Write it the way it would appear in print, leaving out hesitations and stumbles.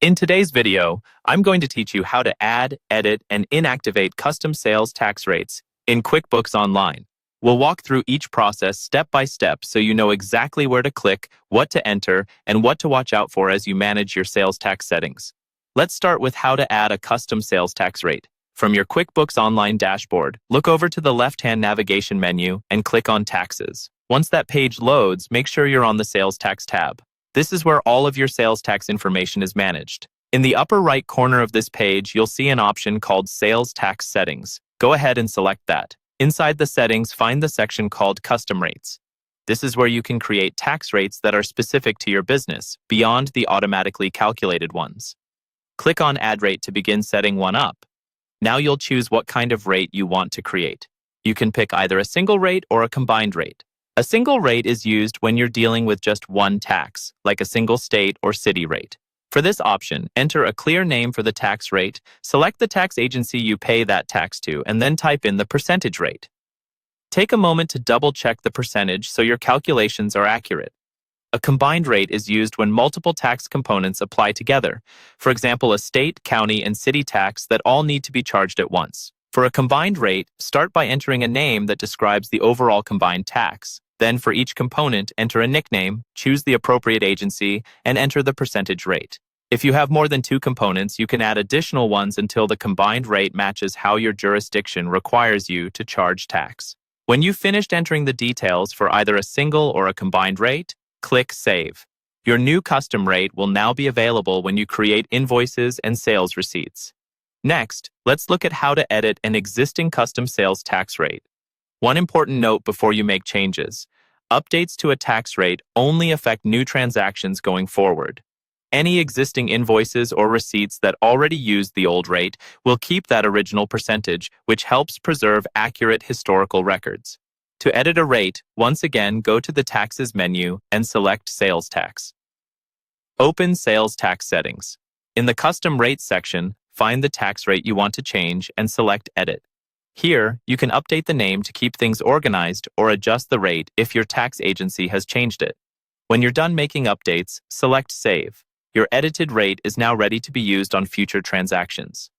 In today's video, I'm going to teach you how to add, edit, and inactivate custom sales tax rates in QuickBooks Online. We'll walk through each process step by step so you know exactly where to click, what to enter, and what to watch out for as you manage your sales tax settings. Let's start with how to add a custom sales tax rate. From your QuickBooks Online dashboard, look over to the left-hand navigation menu and click on Taxes. Once that page loads, make sure you're on the Sales Tax tab. This is where all of your sales tax information is managed. In the upper right corner of this page, you'll see an option called Sales Tax Settings. Go ahead and select that. Inside the settings, find the section called Custom Rates. This is where you can create tax rates that are specific to your business, beyond the automatically calculated ones. Click on Add Rate to begin setting one up. Now you'll choose what kind of rate you want to create. You can pick either a single rate or a combined rate. A single rate is used when you're dealing with just one tax, like a single state or city rate. For this option, enter a clear name for the tax rate, select the tax agency you pay that tax to, and then type in the percentage rate. Take a moment to double-check the percentage so your calculations are accurate. A combined rate is used when multiple tax components apply together, for example, a state, county, and city tax that all need to be charged at once. For a combined rate, start by entering a name that describes the overall combined tax. Then for each component, enter a nickname, choose the appropriate agency, and enter the percentage rate. If you have more than two components, you can add additional ones until the combined rate matches how your jurisdiction requires you to charge tax. When you've finished entering the details for either a single or a combined rate, click Save. Your new custom rate will now be available when you create invoices and sales receipts. Next, let's look at how to edit an existing custom sales tax rate. One important note before you make changes. Updates to a tax rate only affect new transactions going forward. Any existing invoices or receipts that already used the old rate will keep that original percentage, which helps preserve accurate historical records. To edit a rate, once again, go to the Taxes menu and select Sales Tax. Open Sales Tax Settings. In the Custom Rates section, find the tax rate you want to change and select Edit. Here, you can update the name to keep things organized or adjust the rate if your tax agency has changed it. When you're done making updates, select Save. Your edited rate is now ready to be used on future transactions.